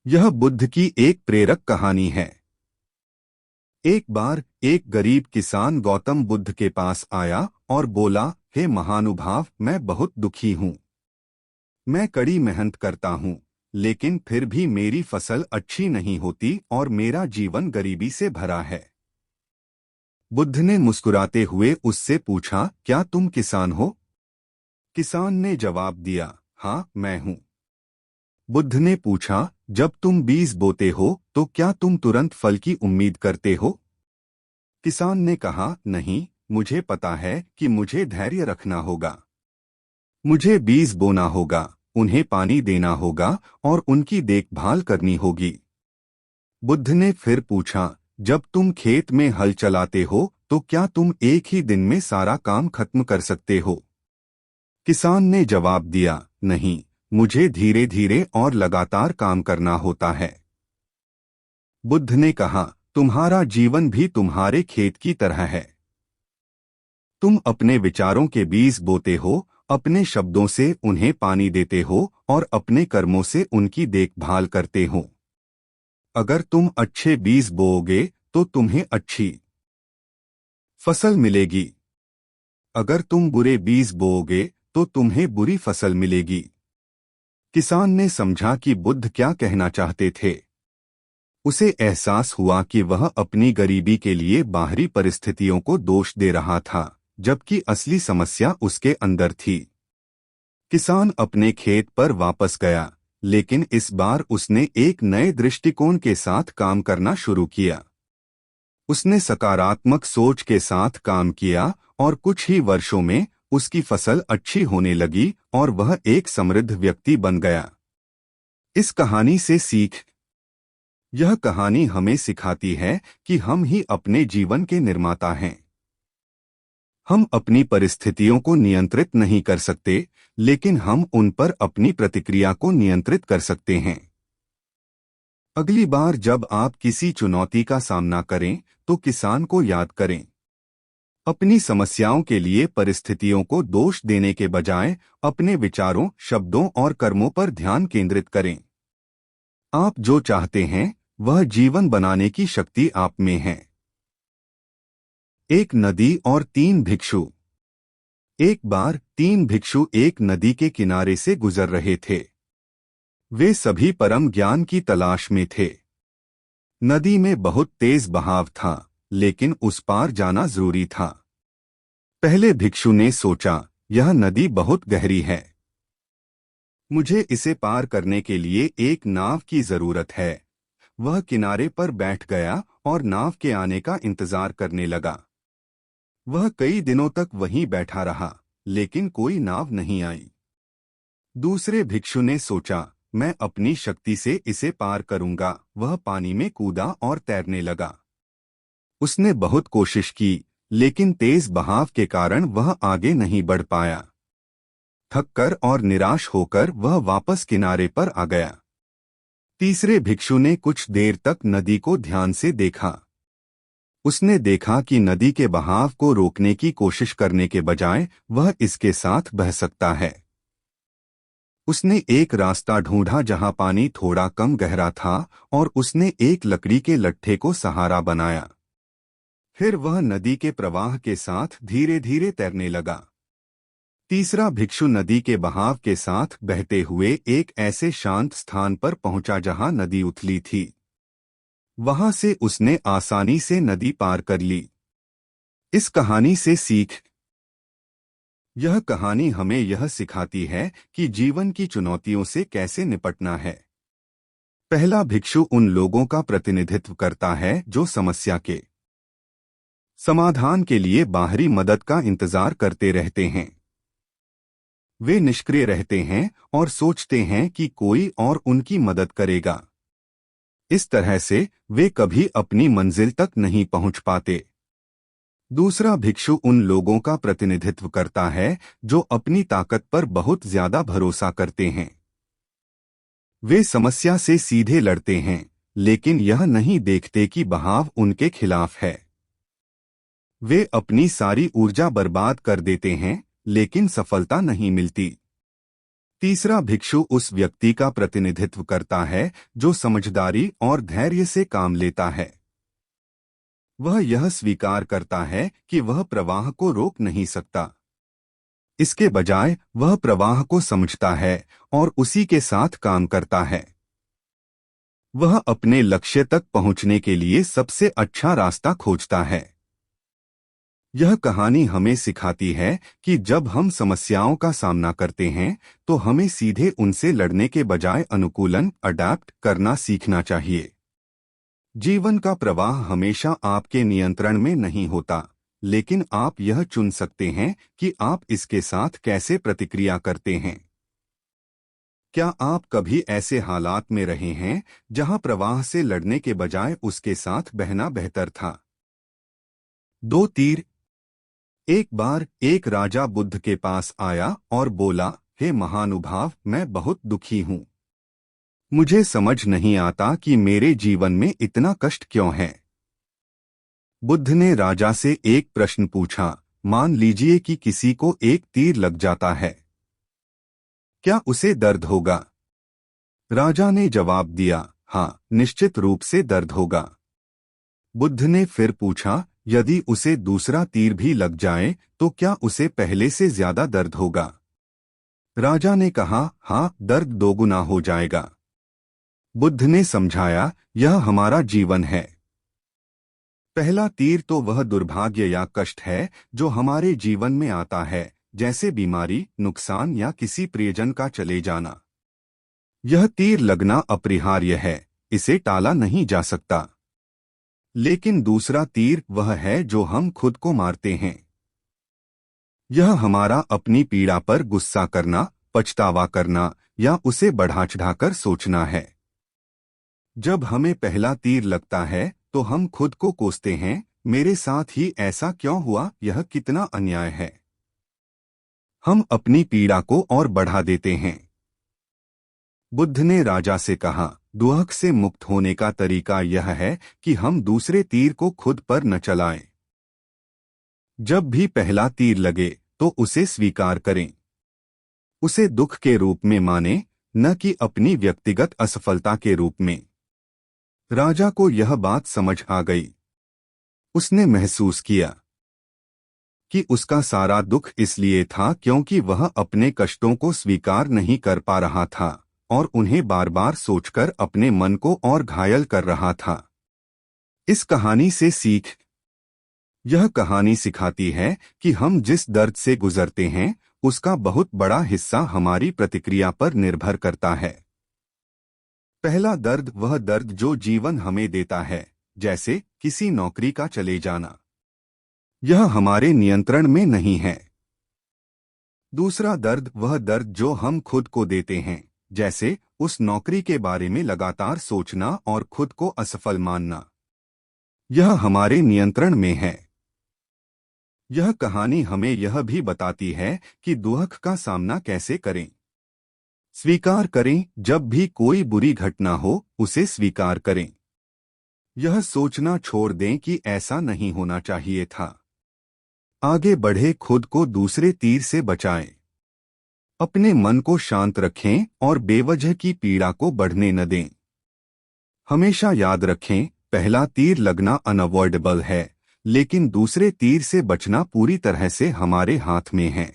यह बुद्ध की एक प्रेरक कहानी है। एक बार एक गरीब किसान गौतम बुद्ध के पास आया और बोला, हे महानुभाव, मैं बहुत दुखी हूँ। मैं कड़ी मेहनत करता हूँ, लेकिन फिर भी मेरी फसल अच्छी नहीं होती और मेरा जीवन गरीबी से भरा है। बुद्ध ने मुस्कुराते हुए उससे पूछा, क्या तुम किसान हो? किसान ने जवाब दिया, हाँ, मैं हूँ। बुद्ध ने पूछा, जब तुम बीज बोते हो तो क्या तुम तुरंत फल की उम्मीद करते हो? किसान ने कहा, नहीं, मुझे पता है कि मुझे धैर्य रखना होगा। मुझे बीज बोना होगा, उन्हें पानी देना होगा और उनकी देखभाल करनी होगी। बुद्ध ने फिर पूछा, जब तुम खेत में हल चलाते हो तो क्या तुम एक ही दिन में सारा काम खत्म कर सकते हो? किसान ने जवाब दिया, नहीं, मुझे धीरे धीरे और लगातार काम करना होता है। बुद्ध ने कहा, तुम्हारा जीवन भी तुम्हारे खेत की तरह है। तुम अपने विचारों के बीज बोते हो, अपने शब्दों से उन्हें पानी देते हो और अपने कर्मों से उनकी देखभाल करते हो। अगर तुम अच्छे बीज बोओगे तो तुम्हें अच्छी फसल मिलेगी। अगर तुम बुरे बीज बोओगे तो तुम्हें बुरी फसल मिलेगी। किसान ने समझा कि बुद्ध क्या कहना चाहते थे। उसे एहसास हुआ कि वह अपनी गरीबी के लिए बाहरी परिस्थितियों को दोष दे रहा था, जबकि असली समस्या उसके अंदर थी। किसान अपने खेत पर वापस गया, लेकिन इस बार उसने एक नए दृष्टिकोण के साथ काम करना शुरू किया। उसने सकारात्मक सोच के साथ काम किया और कुछ ही वर्षों में उसकी फसल अच्छी होने लगी और वह एक समृद्ध व्यक्ति बन गया। इस कहानी से सीख। यह कहानी हमें सिखाती है कि हम ही अपने जीवन के निर्माता हैं। हम अपनी परिस्थितियों को नियंत्रित नहीं कर सकते, लेकिन हम उन पर अपनी प्रतिक्रिया को नियंत्रित कर सकते हैं। अगली बार जब आप किसी चुनौती का सामना करें तो किसान को याद करें। अपनी समस्याओं के लिए परिस्थितियों को दोष देने के बजाय अपने विचारों, शब्दों और कर्मों पर ध्यान केंद्रित करें। आप जो चाहते हैं वह जीवन बनाने की शक्ति आप में है। एक नदी और तीन भिक्षु। एक बार तीन भिक्षु एक नदी के किनारे से गुजर रहे थे। वे सभी परम ज्ञान की तलाश में थे। नदी में बहुत तेज बहाव था, लेकिन उस पार जाना जरूरी था। पहले भिक्षु ने सोचा, यह नदी बहुत गहरी है। मुझे इसे पार करने के लिए एक नाव की जरूरत है। वह किनारे पर बैठ गया और नाव के आने का इंतजार करने लगा। वह कई दिनों तक वहीं बैठा रहा, लेकिन कोई नाव नहीं आई। दूसरे भिक्षु ने सोचा, मैं अपनी शक्ति से इसे पार करूंगा। वह पानी में कूदा और तैरने लगा। उसने बहुत कोशिश की, लेकिन तेज बहाव के कारण वह आगे नहीं बढ़ पाया। थककर और निराश होकर वह वापस किनारे पर आ गया। तीसरे भिक्षु ने कुछ देर तक नदी को ध्यान से देखा। उसने देखा कि नदी के बहाव को रोकने की कोशिश करने के बजाय वह इसके साथ बह सकता है। उसने एक रास्ता ढूंढा जहां पानी थोड़ा कम गहरा था और उसने एक लकड़ी के लट्ठे को सहारा बनाया। फिर वह नदी के प्रवाह के साथ धीरे धीरे तैरने लगा। तीसरा भिक्षु नदी के बहाव के साथ बहते हुए एक ऐसे शांत स्थान पर पहुंचा जहां नदी उथली थी। वहां से उसने आसानी से नदी पार कर ली। इस कहानी से सीख। यह कहानी हमें यह सिखाती है कि जीवन की चुनौतियों से कैसे निपटना है। पहला भिक्षु उन लोगों का प्रतिनिधित्व करता है जो समस्या के समाधान के लिए बाहरी मदद का इंतजार करते रहते हैं। वे निष्क्रिय रहते हैं और सोचते हैं कि कोई और उनकी मदद करेगा। इस तरह से वे कभी अपनी मंजिल तक नहीं पहुंच पाते। दूसरा भिक्षु उन लोगों का प्रतिनिधित्व करता है जो अपनी ताकत पर बहुत ज्यादा भरोसा करते हैं। वे समस्या से सीधे लड़ते हैं, लेकिन यह नहीं देखते कि बहाव उनके खिलाफ है। वे अपनी सारी ऊर्जा बर्बाद कर देते हैं, लेकिन सफलता नहीं मिलती। तीसरा भिक्षु उस व्यक्ति का प्रतिनिधित्व करता है जो समझदारी और धैर्य से काम लेता है। वह यह स्वीकार करता है कि वह प्रवाह को रोक नहीं सकता। इसके बजाय वह प्रवाह को समझता है और उसी के साथ काम करता है। वह अपने लक्ष्य तक पहुंचने के लिए सबसे अच्छा रास्ता खोजता है। यह कहानी हमें सिखाती है कि जब हम समस्याओं का सामना करते हैं तो हमें सीधे उनसे लड़ने के बजाय अनुकूलन अडैप्ट करना सीखना चाहिए। जीवन का प्रवाह हमेशा आपके नियंत्रण में नहीं होता, लेकिन आप यह चुन सकते हैं कि आप इसके साथ कैसे प्रतिक्रिया करते हैं। क्या आप कभी ऐसे हालात में रहे हैं जहां प्रवाह से लड़ने के बजाय उसके साथ बहना बेहतर था? दो तीर। एक बार एक राजा बुद्ध के पास आया और बोला, हे महानुभाव, मैं बहुत दुखी हूँ। मुझे समझ नहीं आता कि मेरे जीवन में इतना कष्ट क्यों है। बुद्ध ने राजा से एक प्रश्न पूछा, मान लीजिए कि किसी को एक तीर लग जाता है, क्या उसे दर्द होगा? राजा ने जवाब दिया, हाँ, निश्चित रूप से दर्द होगा। बुद्ध ने फिर पूछा, यदि उसे दूसरा तीर भी लग जाए तो क्या उसे पहले से ज्यादा दर्द होगा? राजा ने कहा, हाँ, दर्द दोगुना हो जाएगा। बुद्ध ने समझाया, यह हमारा जीवन है। पहला तीर तो वह दुर्भाग्य या कष्ट है जो हमारे जीवन में आता है, जैसे बीमारी, नुकसान या किसी प्रियजन का चले जाना। यह तीर लगना अपरिहार्य है, इसे टाला नहीं जा सकता। लेकिन दूसरा तीर वह है जो हम खुद को मारते हैं। यह हमारा अपनी पीड़ा पर गुस्सा करना, पछतावा करना या उसे बढ़ा चढ़ाकर सोचना है। जब हमें पहला तीर लगता है तो हम खुद को कोसते हैं, मेरे साथ ही ऐसा क्यों हुआ, यह कितना अन्याय है। हम अपनी पीड़ा को और बढ़ा देते हैं। बुद्ध ने राजा से कहा, दुख से मुक्त होने का तरीका यह है कि हम दूसरे तीर को खुद पर न चलाएं। जब भी पहला तीर लगे तो उसे स्वीकार करें। उसे दुख के रूप में माने, न कि अपनी व्यक्तिगत असफलता के रूप में। राजा को यह बात समझ आ गई। उसने महसूस किया कि उसका सारा दुख इसलिए था क्योंकि वह अपने कष्टों को स्वीकार नहीं कर पा रहा था और उन्हें बार बार सोचकर अपने मन को और घायल कर रहा था। इस कहानी से सीख। यह कहानी सिखाती है कि हम जिस दर्द से गुजरते हैं उसका बहुत बड़ा हिस्सा हमारी प्रतिक्रिया पर निर्भर करता है। पहला दर्द वह दर्द जो जीवन हमें देता है, जैसे किसी नौकरी का चले जाना। यह हमारे नियंत्रण में नहीं है। दूसरा दर्द वह दर्द जो हम खुद को देते हैं, जैसे उस नौकरी के बारे में लगातार सोचना और खुद को असफल मानना। यह हमारे नियंत्रण में है। यह कहानी हमें यह भी बताती है कि दुख का सामना कैसे करें। स्वीकार करें, जब भी कोई बुरी घटना हो उसे स्वीकार करें। यह सोचना छोड़ दें कि ऐसा नहीं होना चाहिए था। आगे बढ़े, खुद को दूसरे तीर से बचाएं। अपने मन को शांत रखें और बेवजह की पीड़ा को बढ़ने न दें। हमेशा याद रखें, पहला तीर लगना अनअवॉइडेबल है, लेकिन दूसरे तीर से बचना पूरी तरह से हमारे हाथ में है।